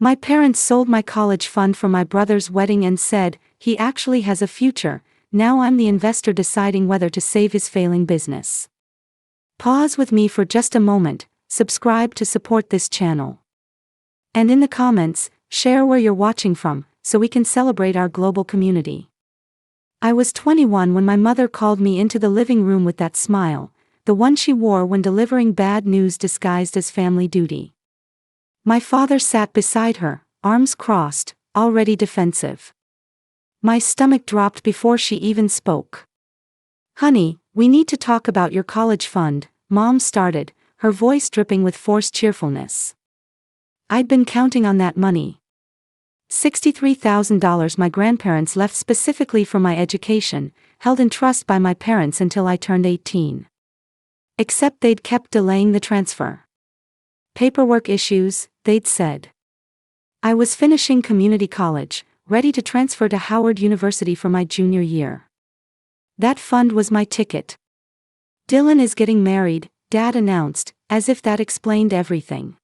My parents sold my college fund for my brother's wedding and said, he actually has a future. Now I'm the investor deciding whether to save his failing business. Pause with me for just a moment, subscribe to support this channel. And in the comments, share where you're watching from, so we can celebrate our global community. I was 21 when my mother called me into the living room with that smile, the one she wore when delivering bad news disguised as family duty. My father sat beside her, arms crossed, already defensive. My stomach dropped before she even spoke. "Honey, we need to talk about your college fund," Mom started, her voice dripping with forced cheerfulness. I'd been counting on that money. $63,000 my grandparents left specifically for my education, held in trust by my parents until I turned 18. Except they'd kept delaying the transfer. Paperwork issues, they'd said. I was finishing community college, ready to transfer to Howard University for my junior year. That fund was my ticket. "Dylan is getting married," Dad announced, as if that explained everything.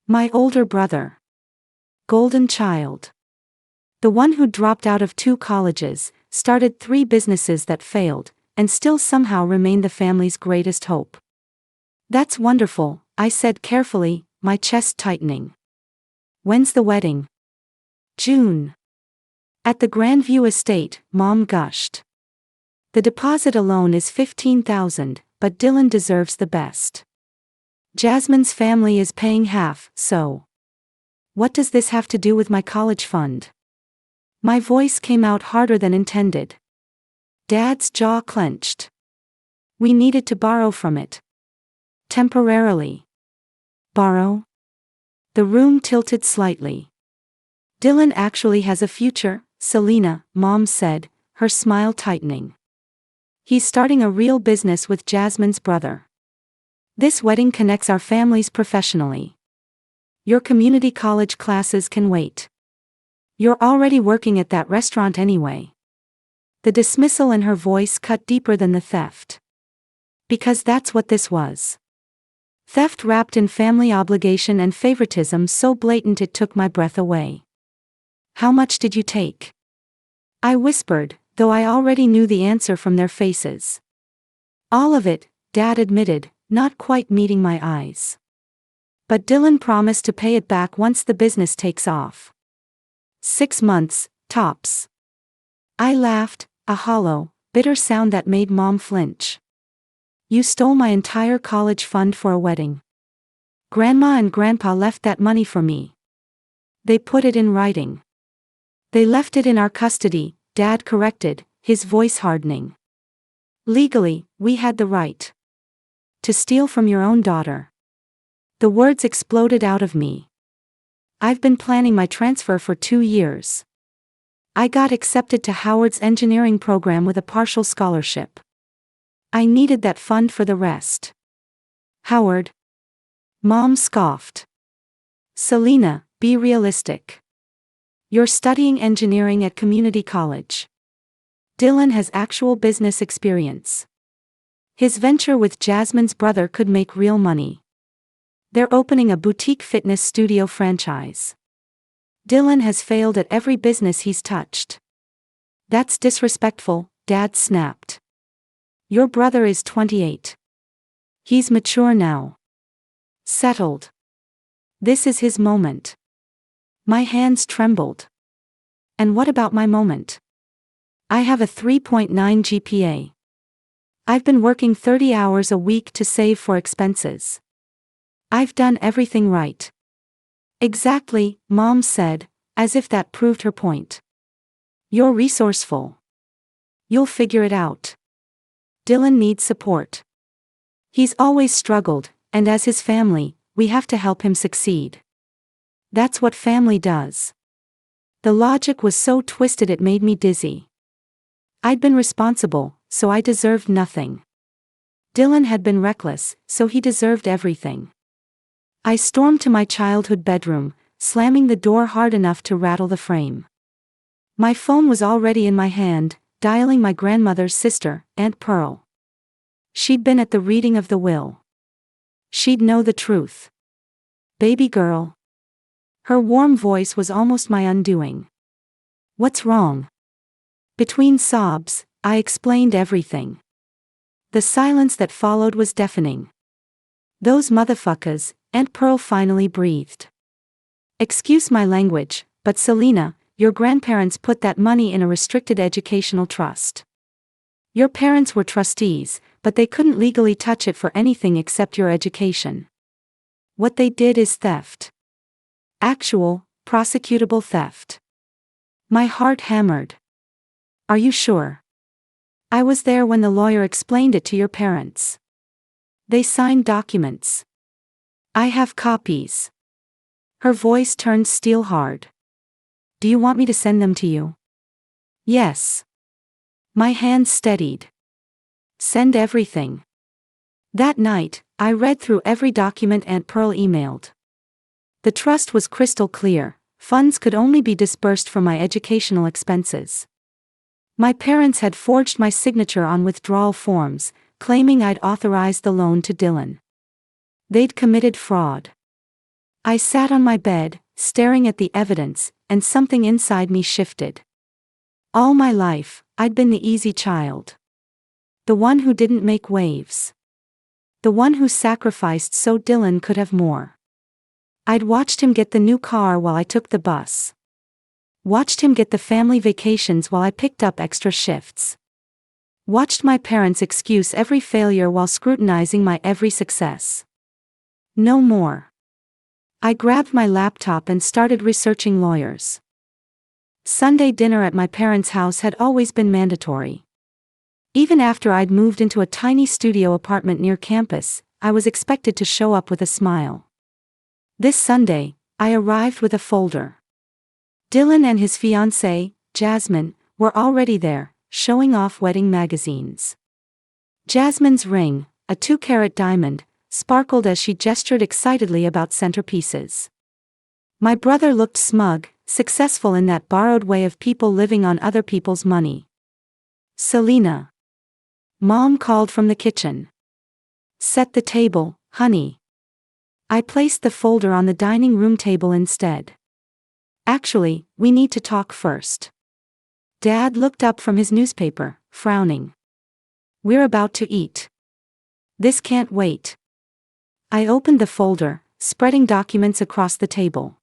My older brother. Golden child. The one who dropped out of 2 colleges, started 3 businesses that failed, and still somehow remained the family's greatest hope. "That's wonderful," I said carefully, my chest tightening. "When's the wedding?" "June. At the Grandview Estate," Mom gushed. "The deposit alone is $15,000, but Dylan deserves the best. Jasmine's family is paying half, so. What does this have to do with my college fund?" My voice came out harder than intended. Dad's jaw clenched. "We needed to borrow from it. Temporarily." "Borrow?" The room tilted slightly. "Dylan actually has a future, Selena," Mom said, her smile tightening. "He's starting a real business with Jasmine's brother. This wedding connects our families professionally. Your community college classes can wait. You're already working at that restaurant anyway." The dismissal in her voice cut deeper than the theft. Because that's what this was. Theft wrapped in family obligation and favoritism so blatant it took my breath away. "How much did you take?" I whispered, though I already knew the answer from their faces. "All of it," Dad admitted, not quite meeting my eyes. "But Dylan promised to pay it back once the business takes off. 6 months, tops." I laughed, a hollow, bitter sound that made Mom flinch. "You stole my entire college fund for a wedding. Grandma and Grandpa left that money for me. They put it in writing." "They left it in our custody," Dad corrected, his voice hardening. "Legally, we had the right to steal from your own daughter." The words exploded out of me. I've been planning my transfer for 2 years. I got accepted to Howard's engineering program with a partial scholarship. I needed that fund for the rest. "Howard?" Mom scoffed. "Selena, be realistic. You're studying engineering at community college. Dylan has actual business experience. His venture with Jasmine's brother could make real money. They're opening a boutique fitness studio franchise. Dylan has failed at every business he's touched." "That's disrespectful," Dad snapped. "Your brother is 28. He's mature now. Settled. This is his moment." My hands trembled. "And what about my moment? I have a 3.9 GPA. I've been working 30 hours a week to save for expenses. I've done everything right." "Exactly," Mom said, as if that proved her point. "You're resourceful. You'll figure it out. Dylan needs support. He's always struggled, and as his family, we have to help him succeed. That's what family does." The logic was so twisted it made me dizzy. I'd been responsible, so I deserved nothing. Dylan had been reckless, so he deserved everything. I stormed to my childhood bedroom, slamming the door hard enough to rattle the frame. My phone was already in my hand, dialing my grandmother's sister, Aunt Pearl. She'd been at the reading of the will. She'd know the truth. "Baby girl." Her warm voice was almost my undoing. What's wrong? Between sobs, I explained everything. The silence that followed was deafening. Those motherfuckers, Aunt Pearl finally breathed. Excuse my language, but Selena, your grandparents put that money in a restricted educational trust. Your parents were trustees, but they couldn't legally touch it for anything except your education. What they did is theft. Actual, prosecutable theft. My heart hammered. Are you sure? I was there when the lawyer explained it to your parents. They signed documents. I have copies. Her voice turned steel hard. Do you want me to send them to you? Yes. My hand steadied. Send everything. That night, I read through every document Aunt Pearl emailed. The trust was crystal clear. Funds could only be disbursed for my educational expenses. My parents had forged my signature on withdrawal forms, claiming I'd authorized the loan to Dylan. They'd committed fraud. I sat on my bed, staring at the evidence, and something inside me shifted. All my life, I'd been the easy child. The one who didn't make waves. The one who sacrificed so Dylan could have more. I'd watched him get the new car while I took the bus. Watched him get the family vacations while I picked up extra shifts. Watched my parents excuse every failure while scrutinizing my every success. No more. I grabbed my laptop and started researching lawyers. Sunday dinner at my parents' house had always been mandatory. Even after I'd moved into a tiny studio apartment near campus, I was expected to show up with a smile. This Sunday, I arrived with a folder. Dylan and his fiancée, Jasmine, were already there, showing off wedding magazines. Jasmine's ring, a 2-carat diamond, sparkled as she gestured excitedly about centerpieces. My brother looked smug, successful in that borrowed way of people living on other people's money. Selena. Mom called from the kitchen. Set the table, honey. I placed the folder on the dining room table instead. Actually, we need to talk first. Dad looked up from his newspaper, frowning. We're about to eat. This can't wait. I opened the folder, spreading documents across the table.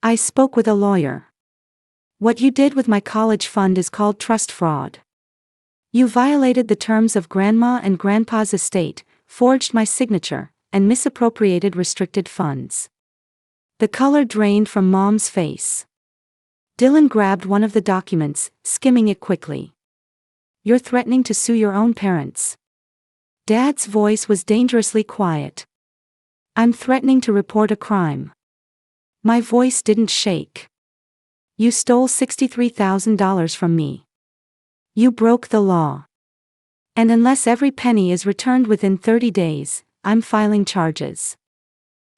I spoke with a lawyer. What you did with my college fund is called trust fraud. You violated the terms of Grandma and Grandpa's estate, forged my signature, and misappropriated restricted funds. The color drained from Mom's face. Dylan grabbed one of the documents, skimming it quickly. You're threatening to sue your own parents. Dad's voice was dangerously quiet. I'm threatening to report a crime. My voice didn't shake. You stole $63,000 from me. You broke the law. And unless every penny is returned within 30 days, I'm filing charges.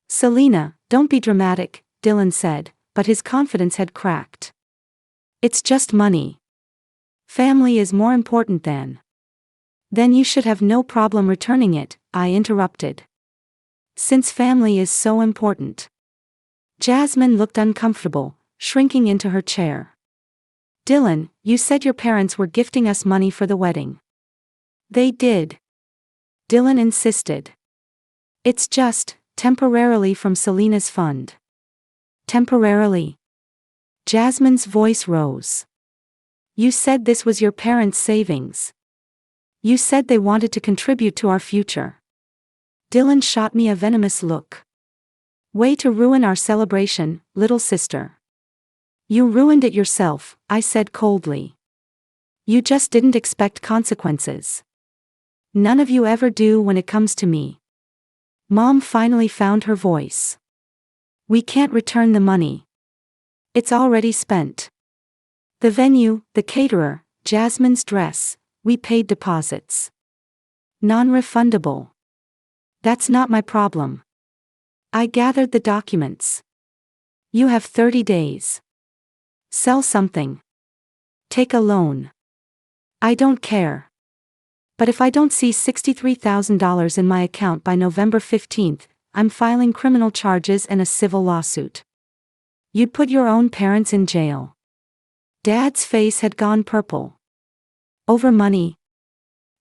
Selena, don't be dramatic, Dylan said, but his confidence had cracked. It's just money. Family is more important than. Then you should have no problem returning it, I interrupted. Since family is so important. Jasmine looked uncomfortable, shrinking into her chair. Dylan, you said your parents were gifting us money for the wedding. They did. Dylan insisted. It's just, temporarily from Selena's fund. Temporarily. Jasmine's voice rose. You said this was your parents' savings. You said they wanted to contribute to our future. Dylan shot me a venomous look. Way to ruin our celebration, little sister. You ruined it yourself, I said coldly. You just didn't expect consequences. None of you ever do when it comes to me. Mom finally found her voice. We can't return the money. It's already spent. The venue, the caterer, Jasmine's dress, we paid deposits. Non-refundable. That's not my problem. I gathered the documents. You have 30 days. Sell something. Take a loan. I don't care. But if I don't see $63,000 in my account by November 15th, I'm filing criminal charges and a civil lawsuit. You'd put your own parents in jail. Dad's face had gone purple. Over money.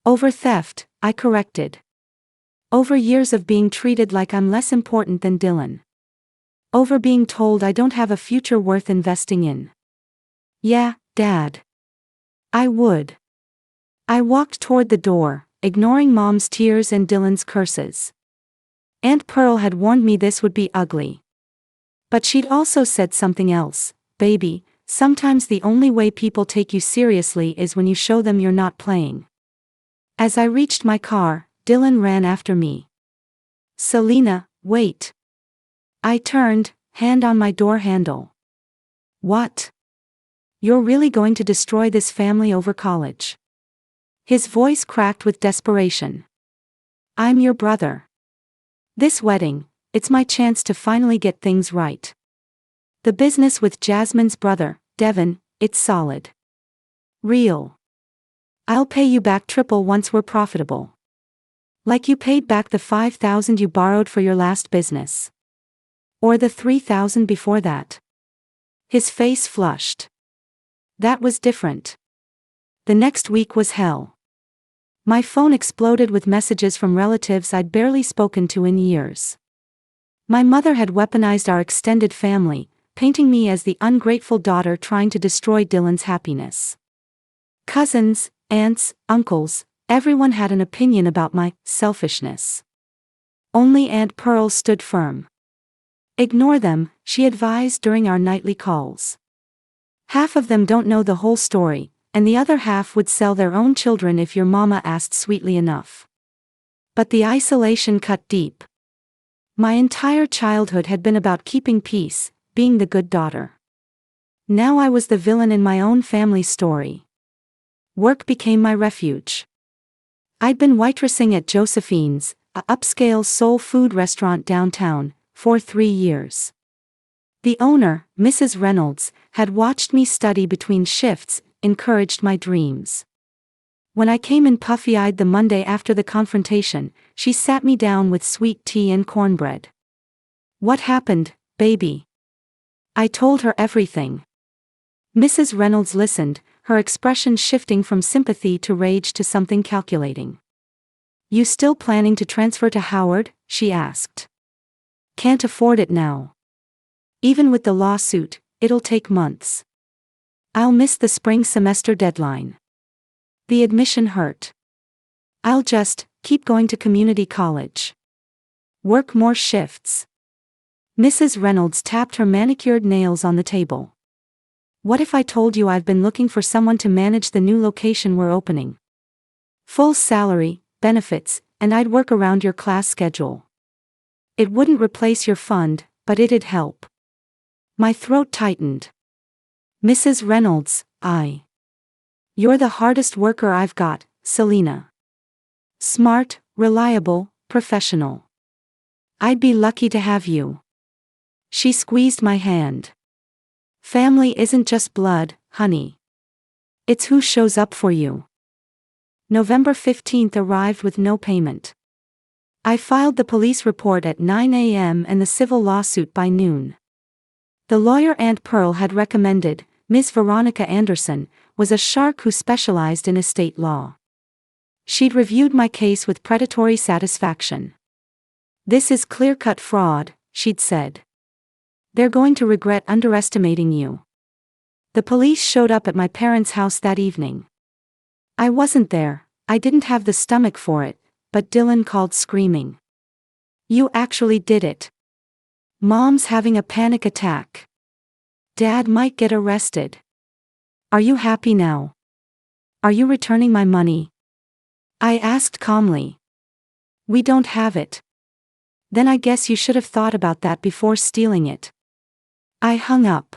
Over theft, I corrected. Over years of being treated like I'm less important than Dylan. Over being told I don't have a future worth investing in. Yeah, Dad. I would. I walked toward the door, ignoring Mom's tears and Dylan's curses. Aunt Pearl had warned me this would be ugly. But she'd also said something else. Baby, sometimes the only way people take you seriously is when you show them you're not playing. As I reached my car, Dylan ran after me. Selena, wait. I turned, hand on my door handle. What? You're really going to destroy this family over college? His voice cracked with desperation. I'm your brother. This wedding, it's my chance to finally get things right. The business with Jasmine's brother, Devin, it's solid. Real. I'll pay you back triple once we're profitable. Like you paid back the $5,000 you borrowed for your last business. Or the $3,000 before that. His face flushed. That was different. The next week was hell. My phone exploded with messages from relatives I'd barely spoken to in years. My mother had weaponized our extended family, painting me as the ungrateful daughter trying to destroy Dylan's happiness. Cousins, aunts, uncles, everyone had an opinion about my selfishness. Only Aunt Pearl stood firm. Ignore them, she advised during our nightly calls. Half of them don't know the whole story, and the other half would sell their own children if your mama asked sweetly enough. But the isolation cut deep. My entire childhood had been about keeping peace, being the good daughter. Now I was the villain in my own family story. Work became my refuge. I'd been waitressing at Josephine's, a upscale soul food restaurant downtown, for 3 years. The owner, Mrs. Reynolds, had watched me study between shifts, encouraged my dreams. When I came in puffy-eyed the Monday after the confrontation, she sat me down with sweet tea and cornbread. What happened, baby? I told her everything. Mrs. Reynolds listened, her expression shifting from sympathy to rage to something calculating. You still planning to transfer to Howard? She asked. Can't afford it now. Even with the lawsuit, it'll take months. I'll miss the spring semester deadline. The admission hurt. I'll just keep going to community college. Work more shifts. Mrs. Reynolds tapped her manicured nails on the table. What if I told you I've been looking for someone to manage the new location we're opening? Full salary, benefits, and I'd work around your class schedule. It wouldn't replace your fund, but it'd help. My throat tightened. Mrs. Reynolds, You're the hardest worker I've got, Selena. Smart, reliable, professional. I'd be lucky to have you. She squeezed my hand. Family isn't just blood, honey. It's who shows up for you. November 15th arrived with no payment. I filed the police report at 9 a.m. and the civil lawsuit by noon. The lawyer Aunt Pearl had recommended, Ms. Veronica Anderson, was a shark who specialized in estate law. She'd reviewed my case with predatory satisfaction. This is clear-cut fraud, she'd said. They're going to regret underestimating you. The police showed up at my parents' house that evening. I wasn't there, I didn't have the stomach for it, but Dylan called screaming. You actually did it. Mom's having a panic attack. Dad might get arrested. Are you happy now? Are you returning my money? I asked calmly. We don't have it. Then I guess you should have thought about that before stealing it. I hung up.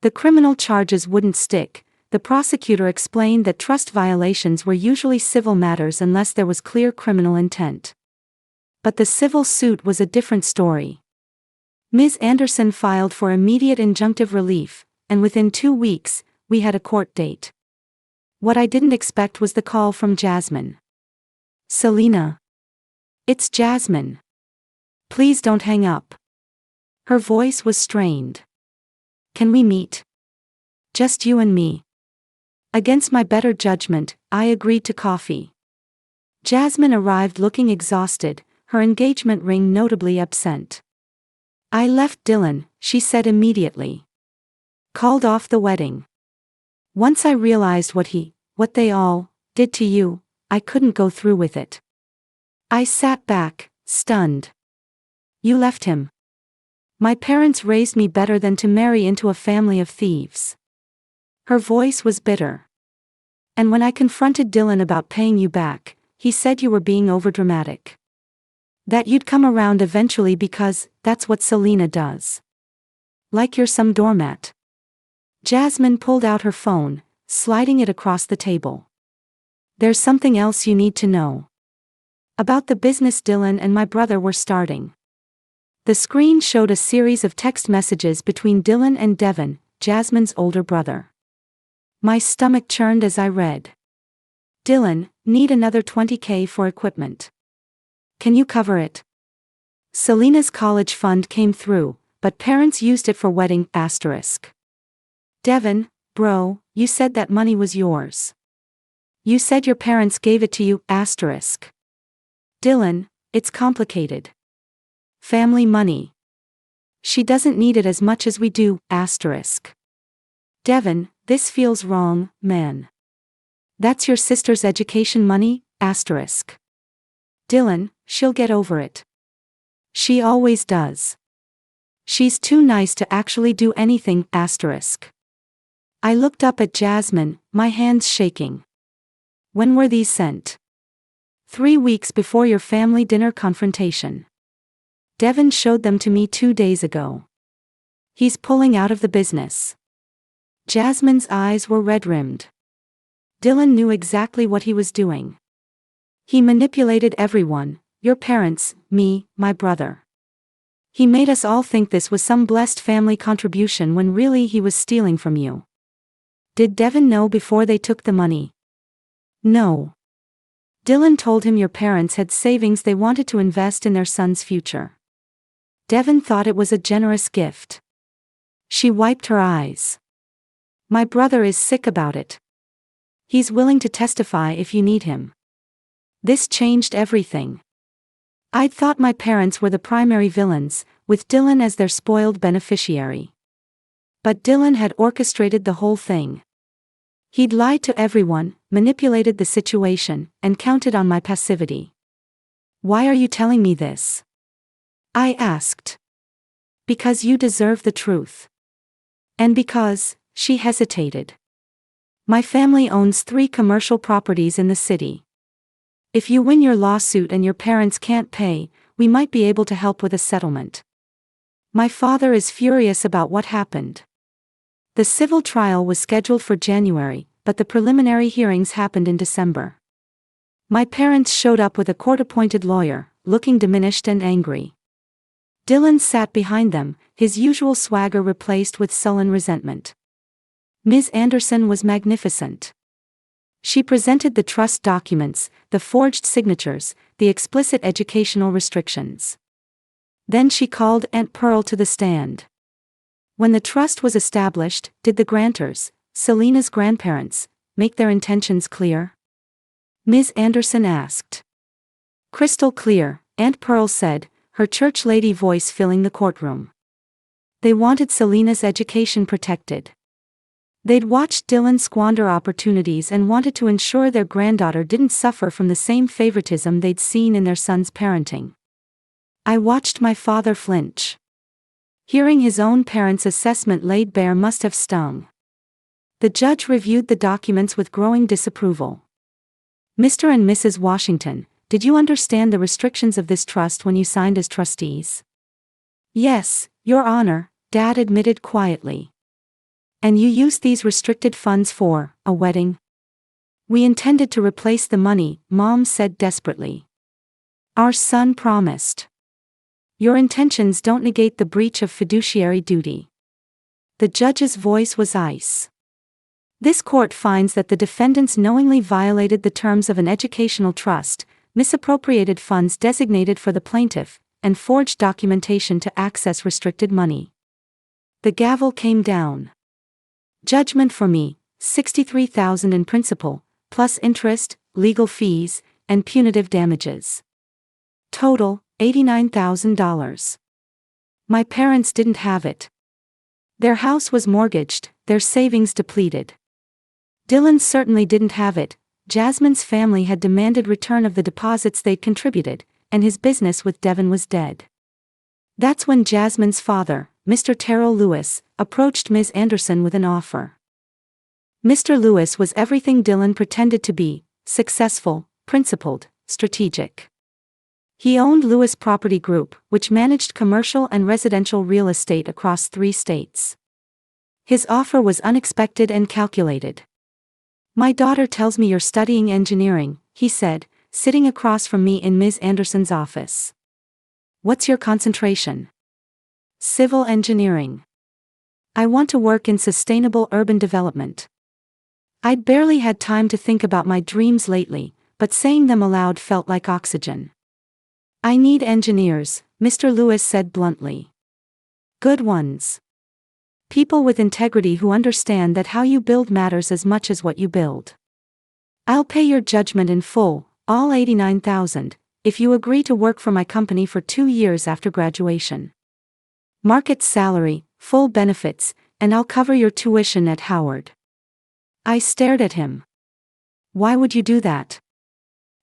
The criminal charges wouldn't stick. The prosecutor explained that trust violations were usually civil matters unless there was clear criminal intent. But the civil suit was a different story. Ms. Anderson filed for immediate injunctive relief, and within 2 weeks, we had a court date. What I didn't expect was the call from Jasmine. Selena. It's Jasmine. Please don't hang up. Her voice was strained. Can we meet? Just you and me. Against my better judgment, I agreed to coffee. Jasmine arrived looking exhausted, her engagement ring notably absent. I left Dylan, she said immediately. Called off the wedding. Once I realized what they all did to you, I couldn't go through with it. I sat back, stunned. You left him. My parents raised me better than to marry into a family of thieves. Her voice was bitter. And when I confronted Dylan about paying you back, he said you were being overdramatic. That you'd come around eventually because that's what Selena does. Like you're some doormat. Jasmine pulled out her phone, sliding it across the table. There's something else you need to know. About the business Dylan and my brother were starting. The screen showed a series of text messages between Dylan and Devin, Jasmine's older brother. My stomach churned as I read. Dylan, need another $20,000 for equipment. Can you cover it? Selena's college fund came through, but parents used it for wedding *. Devin, bro, you said that money was yours. You said your parents gave it to you *. Dylan, it's complicated. Family money. She doesn't need it as much as we do *. Devin, this feels wrong, man. That's your sister's education money *. Dylan, she'll get over it. She always does. She's too nice to actually do anything *. I looked up at Jasmine, my hands shaking. When were these sent? 3 weeks before your family dinner confrontation. Devin showed them to me 2 days ago. He's pulling out of the business. Jasmine's eyes were red-rimmed. Dylan knew exactly what he was doing. He manipulated everyone, your parents, me, my brother. He made us all think this was some blessed family contribution when really he was stealing from you. Did Devin know before they took the money? No. Dylan told him your parents had savings they wanted to invest in their son's future. Devin thought it was a generous gift. She wiped her eyes. My brother is sick about it. He's willing to testify if you need him. This changed everything. I'd thought my parents were the primary villains, with Dylan as their spoiled beneficiary. But Dylan had orchestrated the whole thing. He'd lied to everyone, manipulated the situation, and counted on my passivity. Why are you telling me this? I asked. Because you deserve the truth. And because, she hesitated. My family owns 3 commercial properties in the city. If you win your lawsuit and your parents can't pay, we might be able to help with a settlement. My father is furious about what happened. The civil trial was scheduled for January, but the preliminary hearings happened in December. My parents showed up with a court-appointed lawyer, looking diminished and angry. Dylan sat behind them, his usual swagger replaced with sullen resentment. Ms. Anderson was magnificent. She presented the trust documents, the forged signatures, the explicit educational restrictions. Then she called Aunt Pearl to the stand. When the trust was established, did the grantors, Selena's grandparents, make their intentions clear? Ms. Anderson asked. Crystal clear, Aunt Pearl said, her church lady voice filling the courtroom. They wanted Selena's education protected. They'd watched Dylan squander opportunities and wanted to ensure their granddaughter didn't suffer from the same favoritism they'd seen in their son's parenting. I watched my father flinch. Hearing his own parents' assessment laid bare must have stung. The judge reviewed the documents with growing disapproval. Mr. and Mrs. Washington, did you understand the restrictions of this trust when you signed as trustees? Yes, Your Honor, Dad admitted quietly. And you used these restricted funds for a wedding? We intended to replace the money, Mom said desperately. Our son promised. Your intentions don't negate the breach of fiduciary duty. The judge's voice was ice. This court finds that the defendants knowingly violated the terms of an educational trust, misappropriated funds designated for the plaintiff, and forged documentation to access restricted money. The gavel came down. Judgment for me, $63,000 in principal, plus interest, legal fees, and punitive damages. Total, $89,000. My parents didn't have it. Their house was mortgaged, their savings depleted. Dylan certainly didn't have it. Jasmine's family had demanded return of the deposits they'd contributed, and his business with Devon was dead. That's when Jasmine's father, Mr. Terrell Lewis, approached Ms. Anderson with an offer. Mr. Lewis was everything Dylan pretended to be: successful, principled, strategic. He owned Lewis Property Group, which managed commercial and residential real estate across 3 states. His offer was unexpected and calculated. "My daughter tells me you're studying engineering," he said, sitting across from me in Ms. Anderson's office. "What's your concentration?" "Civil engineering. I want to work in sustainable urban development." I'd barely had time to think about my dreams lately, but saying them aloud felt like oxygen. "I need engineers," Mr. Lewis said bluntly. "Good ones. People with integrity who understand that how you build matters as much as what you build. I'll pay your judgment in full, all $89,000, if you agree to work for my company for 2 years after graduation. Market salary, full benefits, and I'll cover your tuition at Howard." I stared at him. "Why would you do that?"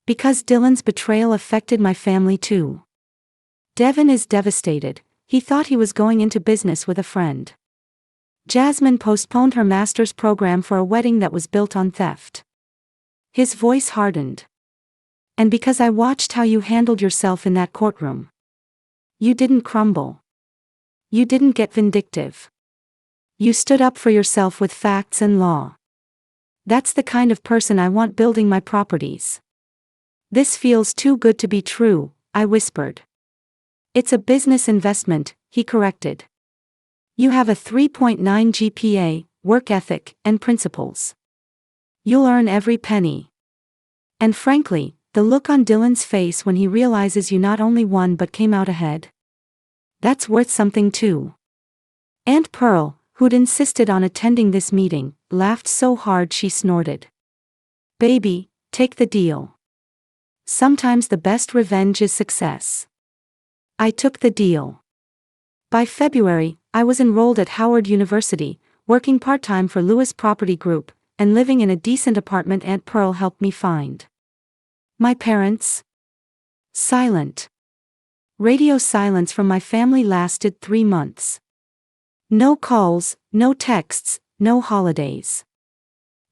"Because Dylan's betrayal affected my family too. Devon is devastated. He thought he was going into business with a friend. Jasmine postponed her master's program for a wedding that was built on theft." His voice hardened. "And because I watched how you handled yourself in that courtroom. You didn't crumble. You didn't get vindictive. You stood up for yourself with facts and law. That's the kind of person I want building my properties." "This feels too good to be true," I whispered. "It's a business investment," he corrected. "You have a 3.9 GPA, work ethic, and principles. You'll earn every penny." And frankly, the look on Dylan's face when he realizes you not only won but came out ahead. That's worth something too. Aunt Pearl, who'd insisted on attending this meeting, laughed so hard she snorted. "Baby, take the deal. Sometimes the best revenge is success." I took the deal. By February, I was enrolled at Howard University, working part-time for Lewis Property Group, and living in a decent apartment Aunt Pearl helped me find. My parents? Silent. Radio silence from my family lasted 3 months. No calls, no texts, no holidays.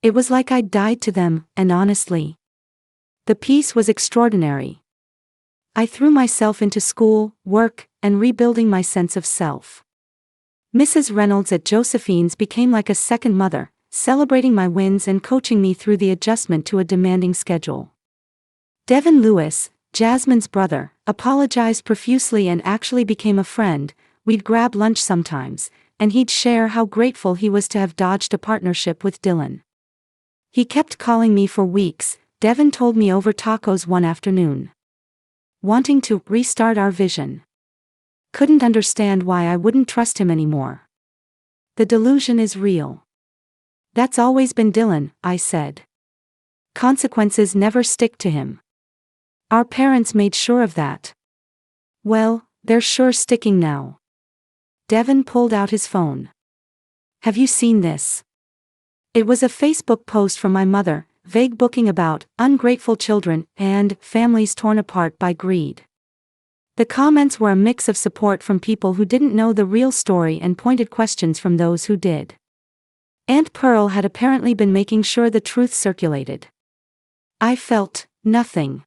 It was like I'd died to them, and honestly, the peace was extraordinary. I threw myself into school, work, and rebuilding my sense of self. Mrs. Reynolds at Josephine's became like a second mother, celebrating my wins and coaching me through the adjustment to a demanding schedule. Devon Lewis, Jasmine's brother, apologized profusely and actually became a friend. We'd grab lunch sometimes, and he'd share how grateful he was to have dodged a partnership with Dylan. He kept calling me for weeks. Devon told me over tacos one afternoon, wanting to restart our vision. Couldn't understand why I wouldn't trust him anymore. The delusion is real. That's always been Dylan, I said. Consequences never stick to him. Our parents made sure of that. Well, they're sure sticking now. Devon pulled out his phone. Have you seen this? It was a Facebook post from my mother, vague booking about ungrateful children and families torn apart by greed. The comments were a mix of support from people who didn't know the real story and pointed questions from those who did. Aunt Pearl had apparently been making sure the truth circulated. I felt nothing.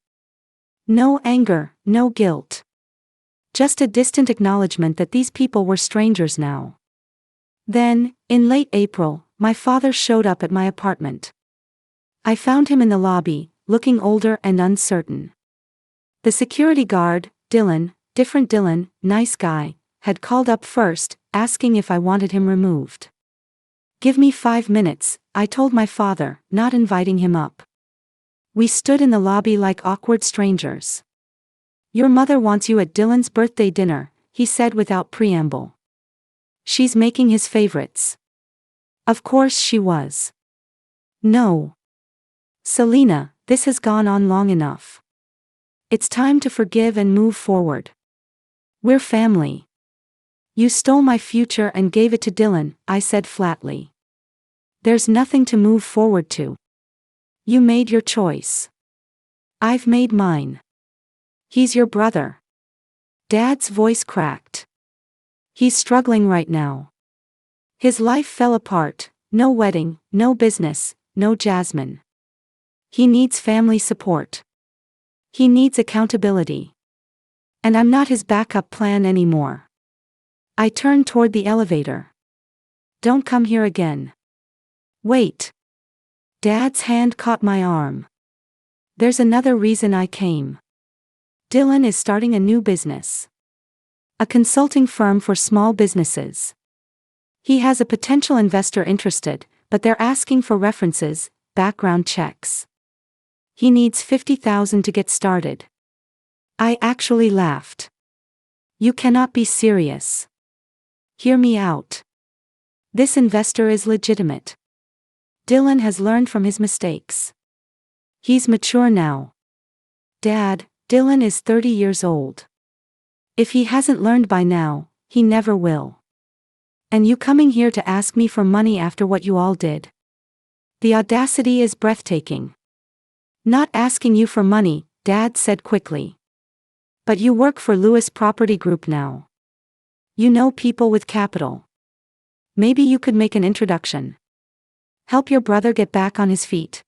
No anger, no guilt. Just a distant acknowledgement that these people were strangers now. Then, in late April, my father showed up at my apartment. I found him in the lobby, looking older and uncertain. The security guard, Dylan, different Dylan, nice guy, had called up first, asking if I wanted him removed. Give me 5 minutes, I told my father, not inviting him up. We stood in the lobby like awkward strangers. Your mother wants you at Dylan's birthday dinner, he said without preamble. She's making his favorites. Of course she was. No. Selena, this has gone on long enough. It's time to forgive and move forward. We're family. You stole my future and gave it to Dylan, I said flatly. There's nothing to move forward to. You made your choice. I've made mine. He's your brother. Dad's voice cracked. He's struggling right now. His life fell apart, no wedding, no business, no Jasmine. He needs family support. He needs accountability. And I'm not his backup plan anymore. I turned toward the elevator. Don't come here again. Wait. Dad's hand caught my arm. There's another reason I came. Dylan is starting a new business. A consulting firm for small businesses. He has a potential investor interested, but they're asking for references, background checks. He needs $50,000 to get started. I actually laughed. You cannot be serious. Hear me out. This investor is legitimate. Dylan has learned from his mistakes. He's mature now. Dad, Dylan is 30 years old. If he hasn't learned by now, he never will. And you coming here to ask me for money after what you all did? The audacity is breathtaking. Not asking you for money, Dad said quickly. But you work for Lewis Property Group now. You know people with capital. Maybe you could make an introduction. Help your brother get back on his feet.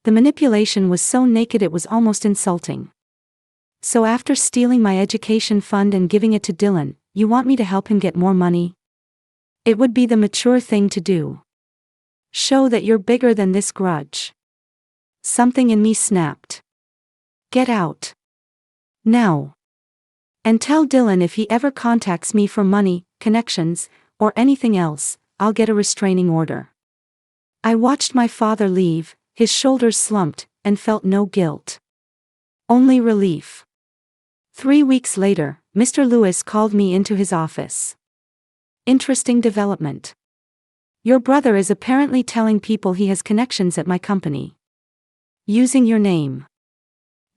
The manipulation was so naked it was almost insulting. So after stealing my education fund and giving it to Dylan, you want me to help him get more money? It would be the mature thing to do. Show that you're bigger than this grudge. Something in me snapped. Get out. Now. And tell Dylan if he ever contacts me for money, connections, or anything else, I'll get a restraining order. I watched my father leave, his shoulders slumped, and felt no guilt. Only relief. 3 weeks later, Mr. Lewis called me into his office. Interesting development. Your brother is apparently telling people he has connections at my company. Using your name.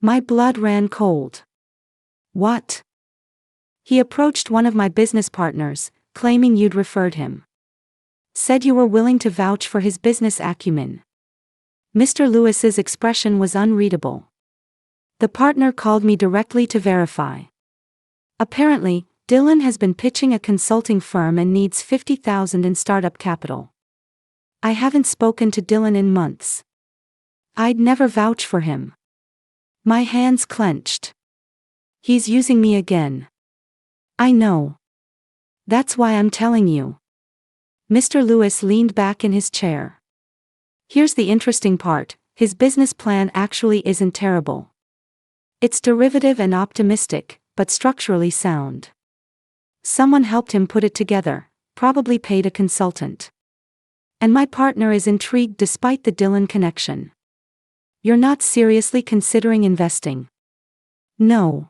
My blood ran cold. What? He approached one of my business partners, claiming you'd referred him. Said you were willing to vouch for his business acumen. Mr. Lewis's expression was unreadable. The partner called me directly to verify. Apparently, Dylan has been pitching a consulting firm and needs $50,000 in startup capital. I haven't spoken to Dylan in months. I'd never vouch for him. My hands clenched. He's using me again. I know. That's why I'm telling you. Mr. Lewis leaned back in his chair. Here's the interesting part, his business plan actually isn't terrible. It's derivative and optimistic, but structurally sound. Someone helped him put it together, probably paid a consultant. And my partner is intrigued despite the Dylan connection. You're not seriously considering investing? No.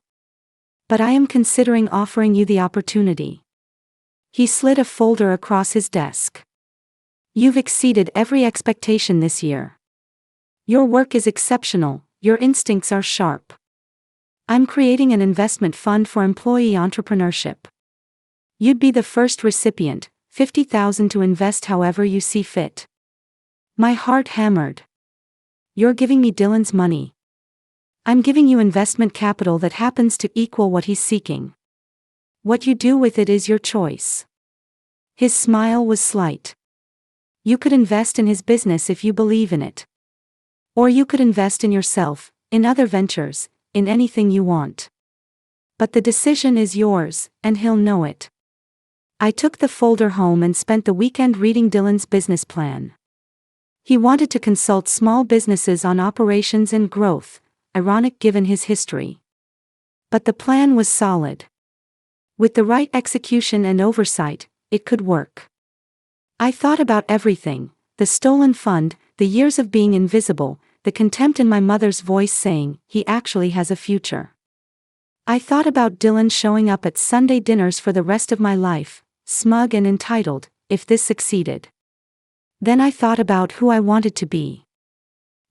But I am considering offering you the opportunity. He slid a folder across his desk. You've exceeded every expectation this year. Your work is exceptional, your instincts are sharp. I'm creating an investment fund for employee entrepreneurship. You'd be the first recipient, $50,000 to invest however you see fit. My heart hammered. You're giving me Dylan's money. I'm giving you investment capital that happens to equal what he's seeking. What you do with it is your choice. His smile was slight. You could invest in his business if you believe in it. Or you could invest in yourself, in other ventures, in anything you want. But the decision is yours, and he'll know it. I took the folder home and spent the weekend reading Dylan's business plan. He wanted to consult small businesses on operations and growth, ironic given his history. But the plan was solid. With the right execution and oversight, it could work. I thought about everything, the stolen fund, the years of being invisible, the contempt in my mother's voice saying, he actually has a future. I thought about Dylan showing up at Sunday dinners for the rest of my life, smug and entitled, if this succeeded. Then I thought about who I wanted to be.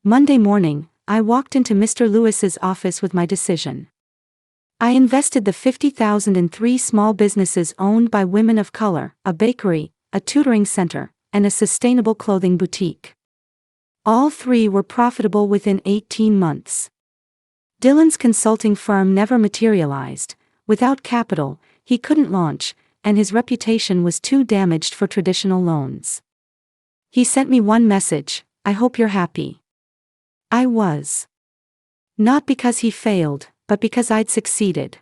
Monday morning, I walked into Mr. Lewis's office with my decision. I invested the $50,000 in 3 small businesses owned by women of color, a bakery, a tutoring center, and a sustainable clothing boutique. All 3 were profitable within 18 months. Dylan's consulting firm never materialized. Without capital, he couldn't launch, and his reputation was too damaged for traditional loans. He sent me one message: "I hope you're happy." I was. Not because he failed, but because I'd succeeded.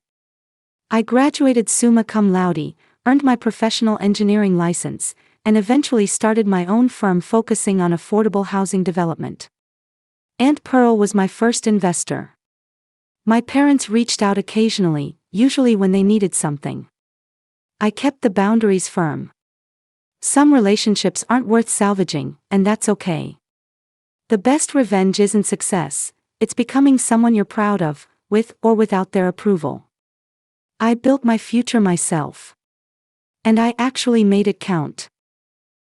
I graduated summa cum laude, earned my professional engineering license, and eventually started my own firm focusing on affordable housing development. Aunt Pearl was my first investor. My parents reached out occasionally, usually when they needed something. I kept the boundaries firm. Some relationships aren't worth salvaging, and that's okay. The best revenge isn't success, it's becoming someone you're proud of, with or without their approval. I built my future myself. And I actually made it count.